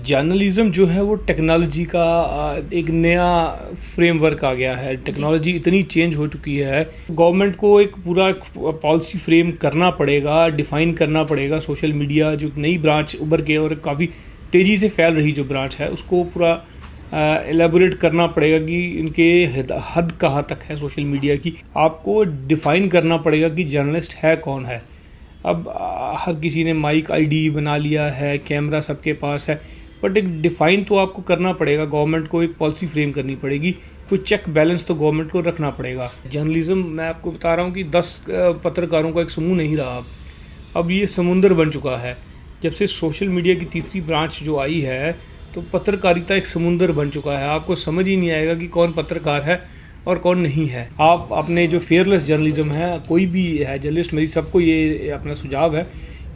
Journalism जो है वो टेक्नोलॉजी का एक नया फ्रेमवर्क आ गया है। टेक्नोलॉजी इतनी चेंज हो चुकी है, गवर्नमेंट को एक पूरा पॉलिसी फ्रेम करना पड़ेगा, डिफाइन करना पड़ेगा। सोशल मीडिया जो नई ब्रांच उभर के और काफ़ी तेज़ी से फैल रही जो ब्रांच है उसको पूरा एलेबोरेट करना पड़ेगा कि इनके हद कहाँ तक है सोशल मीडिया की। आपको डिफ़ाइन करना पड़ेगा कि जर्नलिस्ट है कौन है। अब हर किसी ने माइक आईडी बना लिया है, कैमरा सबके पास है, बट एक डिफ़ाइन तो आपको करना पड़ेगा। गवर्नमेंट को एक पॉलिसी फ्रेम करनी पड़ेगी, कोई चेक बैलेंस तो गवर्नमेंट को रखना पड़ेगा। जर्नलिज्म मैं आपको बता रहा हूँ कि 10 पत्रकारों का एक समूह नहीं रहा, अब ये समुंदर बन चुका है। जब से सोशल मीडिया की तीसरी ब्रांच जो आई है तो पत्रकारिता एक समुंदर बन चुका है। आपको समझ ही नहीं आएगा कि कौन पत्रकार है और कौन नहीं है। आप अपने जो फेयरलेस जर्नलिज्म है, कोई भी है जर्नलिस्ट, मेरी सबको ये अपना सुझाव है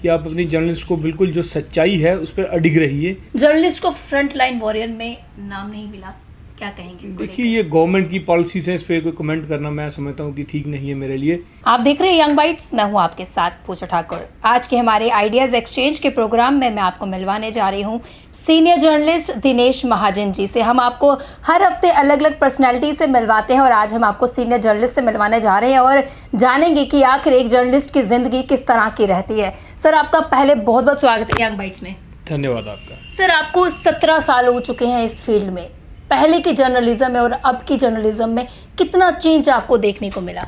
कि आप अपनी जर्नलिस्ट को बिल्कुल जो सच्चाई है उस पर अडिग रहिए। जर्नलिस्ट को फ्रंट लाइन वॉरियर में नाम नहीं मिला, क्या कहेंगे? देखिए, ये गवर्नमेंट की पॉलिसीज है, इस पर कोई कमेंट करना मैं समझता हूँ कि ठीक नहीं है मेरे लिए। आप देख रहे हैं यंग बाइट्स, मैं हूँ आपके साथ पूजा ठाकुर। आज के हमारे आइडियाज एक्सचेंज के प्रोग्राम में मैं आपको मिलवाने जा रही हूँ सीनियर जर्नलिस्ट दिनेश महाजन जी से। हम आपको हर हफ्ते अलग अलग पर्सनैलिटी से मिलवाते हैं और आज हम आपको सीनियर जर्नलिस्ट से मिलवाने जा रहे हैं और जानेंगे कि आखिर एक जर्नलिस्ट की जिंदगी किस तरह की रहती है। सर, आपका पहले बहुत बहुत स्वागत है यंग बाइट्स में। धन्यवाद आपका। सर, आपको 17 साल हो चुके हैं इस फील्ड में। पहले की जर्नलिज्म में और अब की जर्नलिज्म में कितना चेंज आपको देखने को मिला?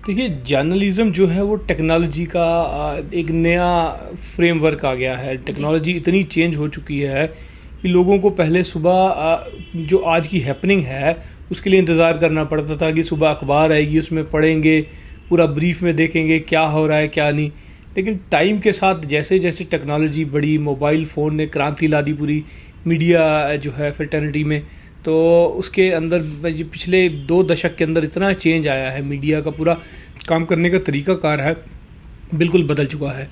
देखिए, जर्नलिज्म जो है वो टेक्नोलॉजी का एक नया फ्रेमवर्क आ गया है। टेक्नोलॉजी इतनी चेंज हो चुकी है कि लोगों को पहले सुबह जो आज की हैपनिंग है उसके लिए इंतज़ार करना पड़ता था कि सुबह अखबार आएगी, उसमें पढ़ेंगे, पूरा ब्रीफ में देखेंगे क्या हो रहा है क्या नहीं। लेकिन टाइम के साथ जैसे जैसे टेक्नोलॉजी बढ़ी, मोबाइल फ़ोन ने क्रांति ला दी पूरी मीडिया जो है फ्रेटर्निटी में, तो उसके अंदर पिछले 2 दशक के अंदर इतना चेंज आया है। मीडिया का पूरा काम करने का तरीक़ाकार है बिल्कुल बदल चुका है।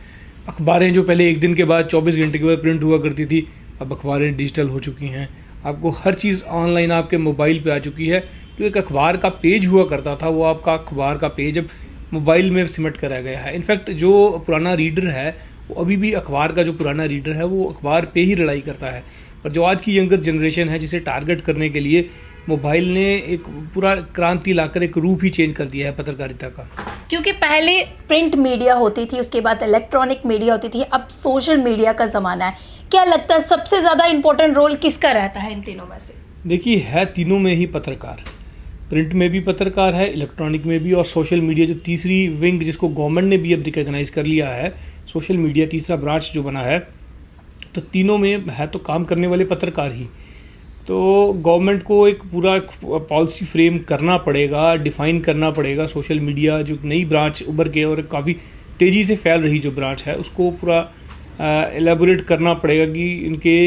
अखबारें जो पहले एक दिन के बाद 24 घंटे के बाद प्रिंट हुआ करती थी, अब अखबारें डिजिटल हो चुकी हैं। आपको हर चीज़ ऑनलाइन आपके मोबाइल पे आ चुकी है। जो एक अखबार का पेज हुआ करता था वो आपका अखबार का पेज अब मोबाइल में सिमट कर रह गया है। इनफैक्ट जो पुराना रीडर है वो अभी भी अखबार का जो पुराना रीडर है वो अखबार पे ही लड़ाई करता है। पर जो आज की यंगर जनरेशन है जिसे टारगेट करने के लिए मोबाइल ने एक पूरा क्रांति लाकर एक रूप ही चेंज कर दिया है पत्रकारिता का। क्योंकि पहले प्रिंट मीडिया होती थी, उसके बाद इलेक्ट्रॉनिक मीडिया होती थी, अब सोशल मीडिया का ज़माना है। क्या लगता है सबसे ज़्यादा इम्पोर्टेंट रोल किसका रहता है इन तीनों में से? देखिए, है तीनों में ही पत्रकार। प्रिंट में भी पत्रकार है, इलेक्ट्रॉनिक में भी, और सोशल मीडिया जो तीसरी विंग जिसको गवर्नमेंट ने भी अब रिकॉग्नाइज कर लिया है, सोशल मीडिया तीसरा ब्रांच जो बना है, तो तीनों में है तो काम करने वाले पत्रकार ही। तो गवर्नमेंट को एक पूरा पॉलिसी फ्रेम करना पड़ेगा, डिफ़ाइन करना पड़ेगा। सोशल मीडिया जो नई ब्रांच उभर के और काफ़ी तेज़ी से फैल रही जो ब्रांच है उसको पूरा एलेबोरेट करना पड़ेगा कि इनके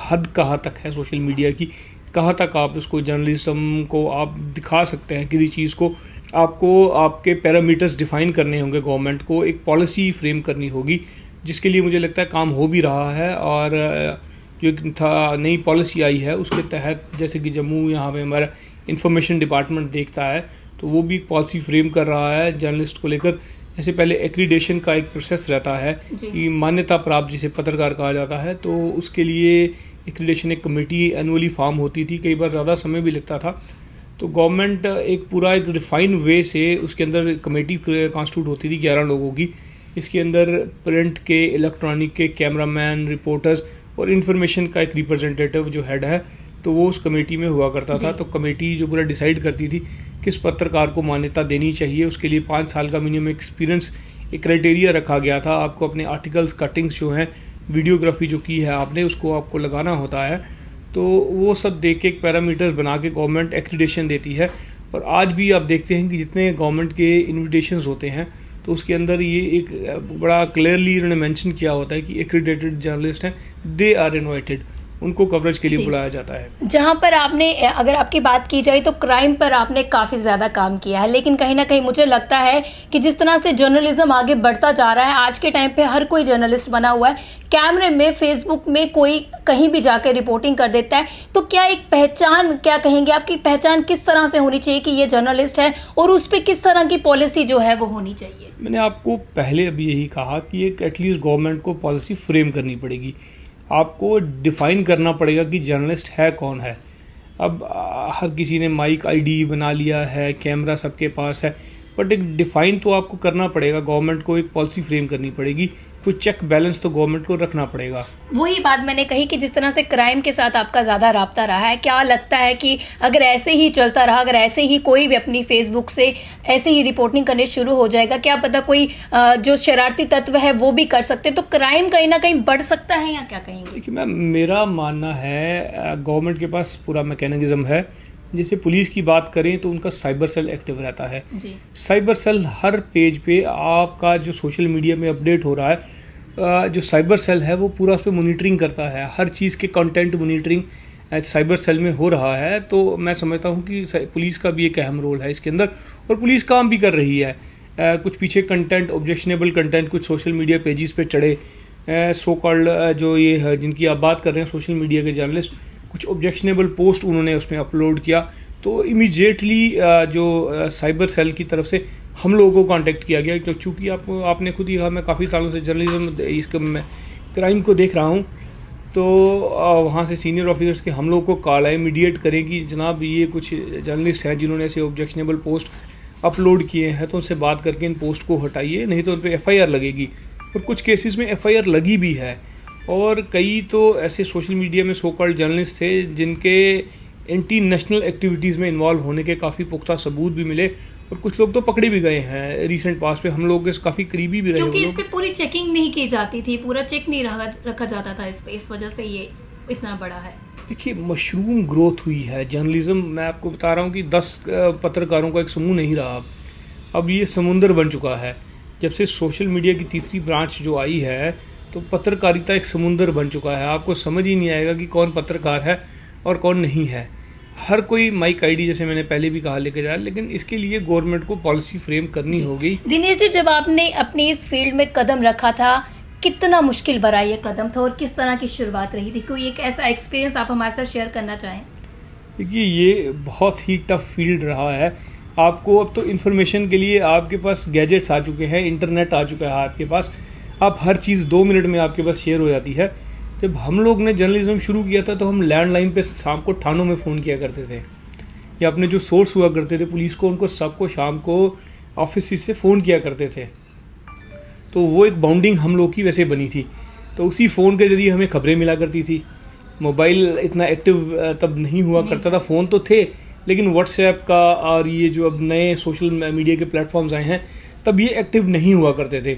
हद कहाँ तक है सोशल मीडिया की, कहाँ तक आप उसको जर्नलिज्म को आप दिखा सकते हैं। किसी चीज़ को आपको आपके पैरामीटर्स डिफ़ाइन करने होंगे, गवर्नमेंट को एक पॉलिसी फ्रेम करनी होगी, जिसके लिए मुझे लगता है काम हो भी रहा है। और जो था नई पॉलिसी आई है उसके तहत, जैसे कि जम्मू यहाँ पे हमारा इंफॉर्मेशन डिपार्टमेंट देखता है तो वो भी एक पॉलिसी फ्रेम कर रहा है जर्नलिस्ट को लेकर। जैसे पहले एक्रीडेशन का एक प्रोसेस रहता है कि मान्यता प्राप्त जिसे पत्रकार कहा जाता है, तो उसके लिए एक्रीडेशन एक कमेटी एनुअली फॉर्म होती थी, कई बार ज़्यादा समय भी लगता था। तो गवर्नमेंट एक पूरा एक रिफाइन वे से उसके अंदर कमेटी कॉन्स्टिट्यूट होती थी 11 लोगों की। इसके अंदर प्रिंट के, इलेक्ट्रॉनिक के, कैमरामैन, रिपोर्टर्स और इन्फॉर्मेशन का एक रिप्रेजेंटेटिव जो हेड है तो वो उस कमेटी में हुआ करता था। तो कमेटी जो पूरा डिसाइड करती थी किस पत्रकार को मान्यता देनी चाहिए। उसके लिए 5 साल का मिनिमम एक्सपीरियंस एक क्राइटेरिया रखा गया था। आपको अपने आर्टिकल्स, कटिंग्स जो हैं, वीडियोग्राफी जो की है आपने, उसको आपको लगाना होता है। तो वो सब देख के एक पैरामीटर्स बना के गवर्नमेंट एक्रीडेशन देती है। और आज भी आप देखते हैं कि जितने गवर्नमेंट के इन्विटेशंस होते हैं तो उसके अंदर ये एक बड़ा क्लियरली इन्होंने मेंशन किया होता है कि एक्रीडेटेड जर्नलिस्ट हैं, दे आर इनवाइटेड, उनको कवरेज के लिए बुलाया जाता है। जहाँ पर आपने, अगर आपकी बात की जाए तो क्राइम पर आपने काफ़ी ज़्यादा काम किया है, लेकिन कहीं ना कहीं मुझे लगता है कि जिस तरह से जर्नलिज्म आगे बढ़ता जा रहा है, आज के टाइम पे हर कोई जर्नलिस्ट बना हुआ है, कैमरे में, फेसबुक में कोई कहीं भी जाकर रिपोर्टिंग कर देता है। तो क्या एक पहचान, क्या कहेंगे आपकी पहचान किस तरह से होनी चाहिए कि ये जर्नलिस्ट है और उस पर किस तरह की पॉलिसी जो है वो होनी चाहिए? मैंने आपको पहले अभी यही कहा कि एक एटलीस्ट गवर्नमेंट को पॉलिसी फ्रेम करनी पड़ेगी। आपको डिफ़ाइन करना पड़ेगा कि जर्नलिस्ट है कौन है। अब हर किसी ने माइक आईडी बना लिया है, कैमरा सबके पास है, बट एक डिफ़ाइन तो आपको करना पड़ेगा। गवर्नमेंट को एक पॉलिसी फ्रेम करनी पड़ेगी, कुछ चेक बैलेंस तो गवर्नमेंट को रखना पड़ेगा। वही बात मैंने कही कि जिस तरह से क्राइम के साथ आपका ज़्यादा राब्ता रहा है, क्या लगता है कि अगर ऐसे ही चलता रहा, अगर ऐसे ही कोई भी अपनी फेसबुक से ऐसे ही रिपोर्टिंग करने शुरू हो जाएगा, क्या पता कोई जो शरारती तत्व है वो भी कर सकते, तो क्राइम कहीं ना कहीं बढ़ सकता है, या क्या कहेंगे? देखिए मैम, मेरा मानना है गवर्नमेंट के पास पूरा मैकेनिज्म है। जैसे पुलिस की बात करें तो उनका साइबर सेल एक्टिव रहता है जी। साइबर सेल हर पेज पे आपका जो सोशल मीडिया में अपडेट हो रहा है, जो साइबर सेल है वो पूरा उस पर मॉनिटरिंग करता है। हर चीज़ के कंटेंट मॉनिटरिंग साइबर सेल में हो रहा है। तो मैं समझता हूँ कि पुलिस का भी एक अहम रोल है इसके अंदर, और पुलिस काम भी कर रही है। कुछ पीछे कंटेंट, ऑब्जेक्शनेबल कंटेंट कुछ सोशल मीडिया पेजेस पे चढ़े, सो कॉल्ड जो ये है जिनकी आप बात कर रहे हैं सोशल मीडिया के जर्नलिस्ट, कुछ ऑब्जेक्शनेबल पोस्ट उन्होंने उसमें अपलोड किया, तो इमीडिएटली जो साइबर सेल की तरफ से हम लोगों को कांटेक्ट किया गया। तो चूँकि आपने खुद ही कहा, मैं काफ़ी सालों से जर्नलिज्म इसके मैं क्राइम को देख रहा हूँ, तो वहाँ से सीनियर ऑफिसर्स के हम लोग को कॉल है इमीडिएट करें कि जनाब ये कुछ जर्नलिस्ट हैं जिन्होंने ऐसे ऑब्जेक्शनेबल पोस्ट अपलोड किए हैं, तो उनसे बात करके इन पोस्ट को हटाइए, नहीं तो उन पर FIR लगेगी। और कुछ केसेस में FIR लगी भी है, और कई तो ऐसे सोशल मीडिया में सो कॉल्ड जर्नलिस्ट थे जिनके एंटी नेशनल एक्टिविटीज़ में इन्वॉल्व होने के काफ़ी पुख्ता सबूत भी मिले, और कुछ लोग तो पकड़े भी गए हैं रिसेंट पास पे। हम लोग इस काफ़ी करीबी भी रहे, क्योंकि इस पे पूरी चेकिंग नहीं की जाती थी, पूरा चेक नहीं रखा जाता था इस पे, इस वजह से ये इतना बड़ा है। देखिए मशरूम ग्रोथ हुई है जर्नलिज्म। मैं आपको बता रहा हूँ कि 10 पत्रकारों का एक समूह नहीं रहा, अब ये समुंदर बन चुका है। जब से सोशल मीडिया की तीसरी ब्रांच जो आई है, तो पत्रकारिता एक समुंदर बन चुका है। आपको समझ ही नहीं आएगा कि कौन पत्रकार है और कौन नहीं है। हर कोई माइक आईडी, जैसे मैंने पहले भी कहा, लेके जाए, लेकिन इसके लिए गवर्नमेंट को पॉलिसी फ्रेम करनी होगी। दिनेश जी, जब आपने अपनी इस फील्ड में कदम रखा था, कितना मुश्किल भरा ये कदम था और किस तरह की शुरुआत रही थी? कोई एक ऐसा एक्सपीरियंस आप हमारे साथ शेयर करना चाहें? देखिए ये बहुत ही टफ फील्ड रहा है। आपको अब तो इन्फॉर्मेशन के लिए आपके पास गैजेट्स आ चुके हैं, इंटरनेट आ चुका है आपके पास, आप हर चीज़ 2 मिनट में आपके पास शेयर हो जाती है। जब हम लोग ने जर्नलिज्म शुरू किया था तो हम लैंडलाइन पे शाम को थानों में फ़ोन किया करते थे, या अपने जो सोर्स हुआ करते थे पुलिस को, उनको सबको शाम को ऑफिस से फ़ोन किया करते थे। तो वो एक बाउंडिंग हम लोग की वैसे बनी थी। तो उसी फ़ोन के ज़रिए हमें खबरें मिला करती थी। मोबाइल इतना एक्टिव तब नहीं हुआ करता था, फ़ोन तो थे लेकिन व्हाट्सएप का और ये जो अब नए सोशल मीडिया के प्लेटफॉर्म्स आए हैं, तब ये एक्टिव नहीं हुआ करते थे।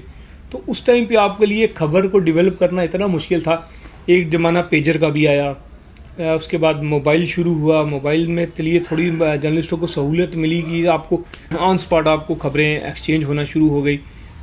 तो उस टाइम पे आपके लिए खबर को डेवलप करना इतना मुश्किल था। एक ज़माना पेजर का भी आया, उसके बाद मोबाइल शुरू हुआ। मोबाइल में चलिए थोड़ी जर्नलिस्टों को सहूलियत मिली कि आपको ऑन स्पॉट आपको खबरें एक्सचेंज होना शुरू हो गई।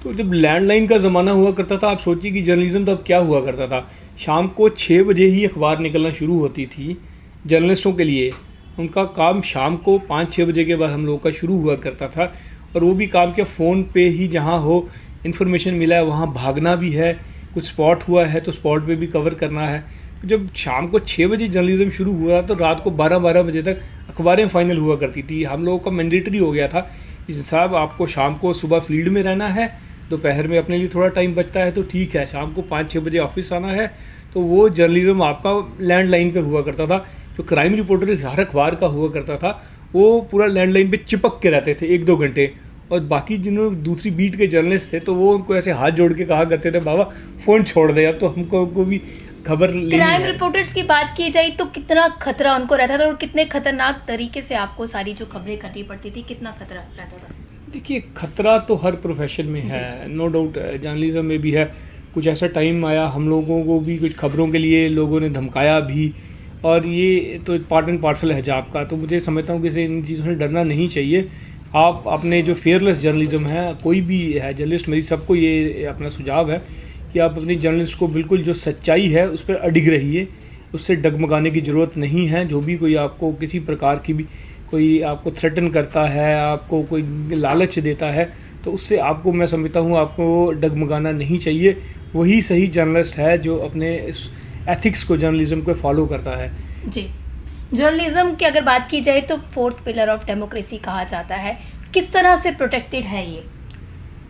तो जब लैंडलाइन का ज़माना हुआ करता था, आप सोचिए कि जर्नलिज्म तो अब क्या हुआ करता था। शाम को 6 बजे ही अखबार निकलना शुरू होती थी जर्नलिस्टों के लिए। उनका काम शाम को 5-6 बजे के बाद हम लोगों का शुरू हुआ करता था, और वो भी काम क्या, फ़ोन पे ही जहाँ हो इन्फॉर्मेशन मिला है वहाँ भागना भी है, कुछ स्पॉट हुआ है तो स्पॉट पे भी कवर करना है। जब शाम को 6 बजे जर्नलिज्म शुरू हुआ तो रात को 12-12 बजे तक अखबारें फाइनल हुआ करती थी। हम लोगों का मैंडेटरी हो गया था कि साहब आपको शाम को सुबह फील्ड में रहना है, दोपहर में अपने लिए थोड़ा टाइम बचता है तो ठीक है, शाम को 5-6 बजे ऑफिस आना है। तो वो जर्नलिज्म आपका लैंडलाइन पे हुआ करता था। जो क्राइम रिपोर्टर हर अखबार का हुआ करता था, वो पूरा लैंडलाइन पे चिपक के रहते थे 1-2 घंटे, और बाकी जिन्होंने दूसरी बीट के जर्नलिस्ट थे तो वो उनको ऐसे हाथ जोड़ के कहा करते थे, बाबा फ़ोन छोड़ दे, अब तो हमको भी खबर लेनी है। क्राइम रिपोर्टर्स की बात की जाए तो कितना खतरा उनको रहता था, और कितने खतरनाक तरीके से आपको सारी जो खबरें करनी पड़ती थी, कितना खतरा रहता था? देखिए खतरा तो हर प्रोफेशन में है, नो डाउट, जर्नलिज्म में भी है। कुछ ऐसा टाइम आया हम लोगों को भी कुछ खबरों के लिए लोगों ने धमकाया भी, और ये तो पार्ट एंड पार्सल है जॉब का। तो मुझे समझता हूँ कि इन चीज़ों से डरना नहीं चाहिए। आप अपने जो फेयरलेस जर्नलिज्म है, कोई भी है जर्नलिस्ट, मेरी सबको ये अपना सुझाव है कि आप अपनी जर्नलिस्ट को बिल्कुल जो सच्चाई है उस पर अडिग रहिए, उससे डगमगाने की ज़रूरत नहीं है। जो भी कोई आपको किसी प्रकार की भी कोई आपको थ्रेटन करता है, आपको कोई लालच देता है, तो उससे आपको, मैं समझता हूँ, आपको डगमगाना नहीं चाहिए। वही सही जर्नलिस्ट है जो अपने इस एथिक्स को, जर्नलिज्म को फॉलो करता है। जी, जर्नलिज्म की अगर बात की जाए तो 4th पिलर ऑफ डेमोक्रेसी कहा जाता है, किस तरह से प्रोटेक्टेड है ये?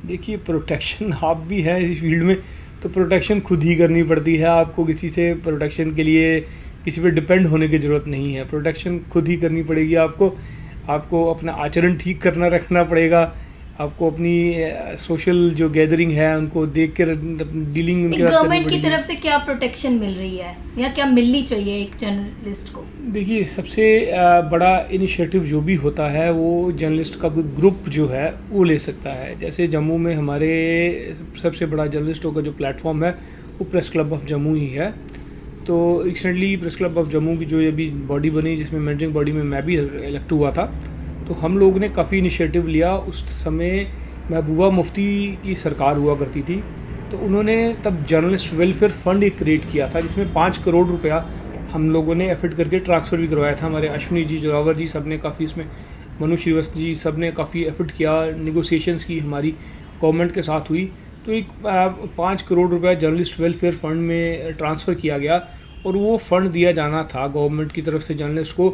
देखिए प्रोटेक्शन आप भी है इस फील्ड में, तो प्रोटेक्शन खुद ही करनी पड़ती है। आपको किसी से प्रोटेक्शन के लिए किसी पे डिपेंड होने की ज़रूरत नहीं है, प्रोटेक्शन खुद ही करनी पड़ेगी। आपको अपना आचरण ठीक करना रखना पड़ेगा, आपको अपनी सोशल जो गैदरिंग है उनको देख कर डीलिंग उनके साथ गवर्नमेंट करनी की पड़ेगी। तरफ से क्या प्रोटेक्शन मिल रही है या क्या मिलनी चाहिए एक जर्नलिस्ट को? देखिए, सबसे बड़ा इनिशिएटिव जो भी होता है वो जर्नलिस्ट का कोई ग्रुप जो है वो ले सकता है। जैसे जम्मू में हमारे सबसे बड़ा जर्नलिस्टों का जो प्लेटफॉर्म है वो प्रेस क्लब ऑफ जम्मू ही है। तो recently press club of Jammu की जो अभी बॉडी बनी, जिसमें मैनेजिंग बॉडी में मैं भी इलेक्ट हुआ था, तो हम लोग ने काफ़ी इनिशिएटिव लिया। उस समय महबूबा मुफ्ती की सरकार हुआ करती थी, तो उन्होंने तब जर्नलिस्ट वेलफेयर फंड एक क्रिएट किया था, जिसमें 5 करोड़ रुपया हम लोगों ने एफर्ट करके ट्रांसफ़र भी करवाया था। हमारे अश्विनी जी, जोरावर जी, सब ने काफ़ी इसमें, मनु श्रीवास्तव जी, सब ने काफ़ी एफर्ट किया। नेगोशिएशंस की हमारी गवर्नमेंट के साथ हुई, तो एक 5 करोड़ रुपया जर्नलिस्ट वेलफेयर फंड में ट्रांसफ़र किया गया। और वो फ़ंड दिया जाना था गवर्नमेंट की तरफ से जर्नलिस्ट को,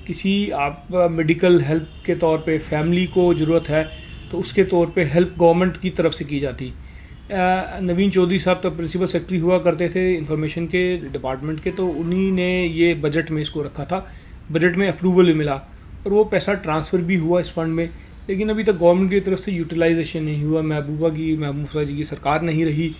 किसी आप मेडिकल हेल्प के तौर पे, फैमिली को ज़रूरत है तो उसके तौर पे हेल्प गवर्नमेंट की तरफ से की जाती। नवीन चौधरी साहब तो प्रिंसिपल सेक्रेटरी हुआ करते थे इंफॉर्मेशन के डिपार्टमेंट के, तो उन्हीं ने ये बजट में इसको रखा था, बजट में अप्रूवल मिला और वो पैसा ट्रांसफ़र भी हुआ इस फंड में। लेकिन अभी तक गवर्नमेंट की तरफ से यूटिलाइजेशन नहीं हुआ। महबूबा जी की सरकार नहीं रही,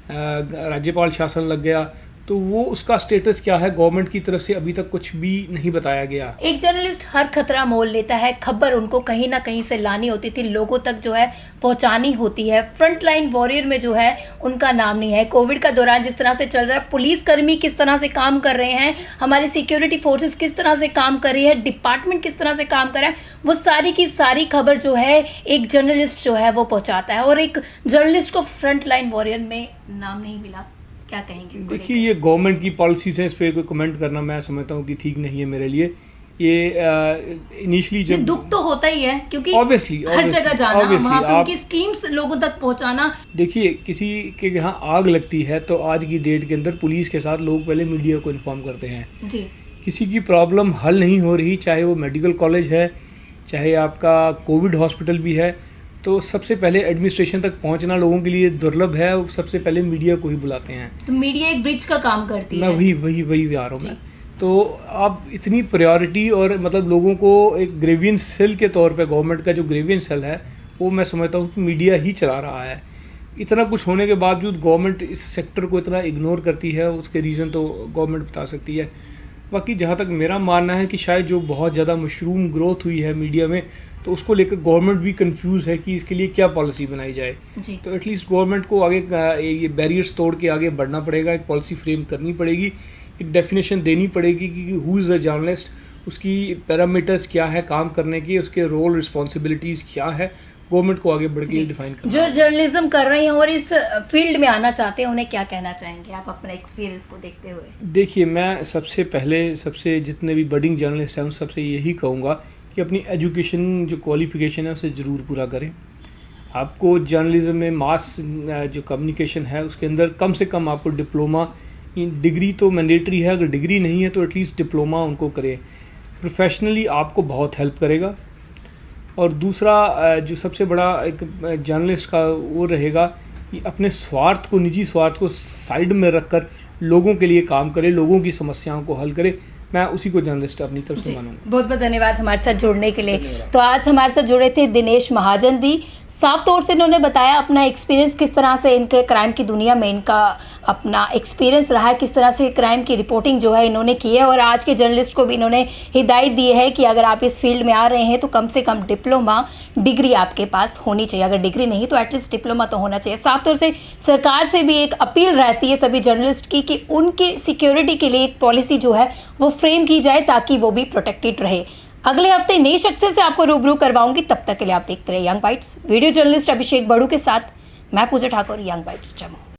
राज्यपाल शासन लग गया, तो वो उसका स्टेटस क्या है गवर्नमेंट की तरफ से अभी तक कुछ भी नहीं बताया गया। एक जर्नलिस्ट हर खतरा मोल लेता है, खबर उनको कहीं ना कहीं से लानी होती थी, लोगों तक जो है पहुंचानी होती है। फ्रंट लाइन वॉरियर में जो है उनका नाम नहीं है। कोविड का दौरान जिस तरह से चल रहा है, पुलिसकर्मी किस तरह से काम कर रहे हैं, हमारी सिक्योरिटी फोर्सेस किस तरह से काम कर रही है, डिपार्टमेंट किस तरह से काम कर रहा है, वो सारी की सारी खबर जो है एक जर्नलिस्ट जो है वो पहुंचाता है। और एक जर्नलिस्ट को फ्रंट लाइन वॉरियर में नाम नहीं मिला, क्या कहेंगे इसको? देखिए, ये गवर्नमेंट की पॉलिसीज है, इस पर कोई कमेंट करना मैं समझता हूँ कि ठीक नहीं है मेरे लिए। ये इनिशियली जब दुख तो होता ही है, क्योंकि Obviously, हर जगह जाना, वहाँ पे आप उनकी स्कीम्स लोगों तक पहुँचाना। देखिए, किसी के यहाँ आग लगती है तो आज की डेट के अंदर पुलिस के साथ लोग पहले मीडिया को इन्फॉर्म करते हैं। जी, किसी की प्रॉब्लम हल नहीं हो रही, चाहे वो मेडिकल कॉलेज है, चाहे आपका कोविड हॉस्पिटल भी है, तो सबसे पहले एडमिनिस्ट्रेशन तक पहुंचना लोगों के लिए दुर्लभ है, और सबसे पहले मीडिया को ही बुलाते हैं। तो मीडिया एक ब्रिज का काम करती मैं है। वही आ रहा हूँ मैं। तो अब इतनी प्रायोरिटी और मतलब लोगों को एक ग्रेवियंस सेल के तौर पे, गवर्नमेंट का जो ग्रेवियंस सेल है वो मैं समझता हूँ कि मीडिया ही चला रहा है। इतना कुछ होने के बावजूद गवर्नमेंट इस सेक्टर को इतना इग्नोर करती है, उसके रीज़न तो गवर्नमेंट बता सकती है। बाकी जहाँ तक मेरा मानना है कि शायद जो बहुत ज़्यादा मशरूम ग्रोथ हुई है मीडिया में, तो उसको लेकर गवर्नमेंट भी कंफ्यूज है कि इसके लिए क्या पॉलिसी बनाई जाए। जी। तो एटलीस्ट गवर्नमेंट को आगे ये बैरियर्स तोड़ के आगे बढ़ना पड़ेगा, एक पॉलिसी फ्रेम करनी पड़ेगी, एक डेफिनेशन देनी पड़ेगी कि हु इज़ द जर्नलिस्ट, उसकी पैरामीटर्स क्या है काम करने की, उसके रोल रिस्पॉन्सिबिलिटीज़ क्या है, गवर्नमेंट को आगे बढ़ के डिफाइन करना। जो जर्नलिज्म कर रहे हैं और इस फील्ड में आना चाहते हैं, उन्हें क्या कहना चाहेंगे आप अपने एक्सपीरियंस को देखते हुए? देखिए, मैं सबसे जितने भी बडिंग जर्नलिस्ट हैं उन सबसे यही कहूँगा कि अपनी एजुकेशन जो क्वालिफिकेशन है उसे ज़रूर पूरा करें। आपको जर्नलिज्म में मास जो कम्युनिकेशन है उसके अंदर कम से कम आपको डिप्लोमा, डिग्री तो मैंडेटरी है, अगर डिग्री नहीं है तो एटलीस्ट डिप्लोमा उनको करें। प्रोफेशनली आपको बहुत हेल्प करेगा। और दूसरा जो सबसे बड़ा एक जर्नलिस्ट का वो रहेगा कि अपने स्वार्थ को, निजी स्वार्थ को साइड में रखकर लोगों के लिए काम करे, लोगों की समस्याओं को हल करे। मैं उसी को जर्नलिस्ट अपनी तरफ से मानूंगा। बहुत बहुत धन्यवाद हमारे साथ जुड़ने के लिए। तो आज हमारे साथ जुड़े थे दिनेश महाजन दी। साफ तौर से इन्होंने बताया अपना एक्सपीरियंस, किस तरह से इनके क्राइम की दुनिया में इनका अपना एक्सपीरियंस रहा है, किस तरह से क्राइम की रिपोर्टिंग जो है इन्होंने की है। और आज के जर्नलिस्ट को भी इन्होंने हिदायत दी है कि अगर आप इस फील्ड में आ रहे हैं तो कम से कम डिप्लोमा डिग्री आपके पास होनी चाहिए, अगर डिग्री नहीं तो एटलीस्ट डिप्लोमा तो होना चाहिए। साफ तौर से सरकार से भी एक अपील रहती है सभी जर्नलिस्ट की कि उनकी सिक्योरिटी के लिए एक पॉलिसी जो है वो फ्रेम की जाए ताकि वो भी प्रोटेक्टेड रहे। अगले हफ्ते नई शख्सियत से आपको रूबरू करवाऊंगी, तब तक के लिए आप देखते रहे यंग बाइट्स। वीडियो जर्नलिस्ट अभिषेक बड़ू के साथ मैं पूजा ठाकुर, यंग बाइट्स जम्मू।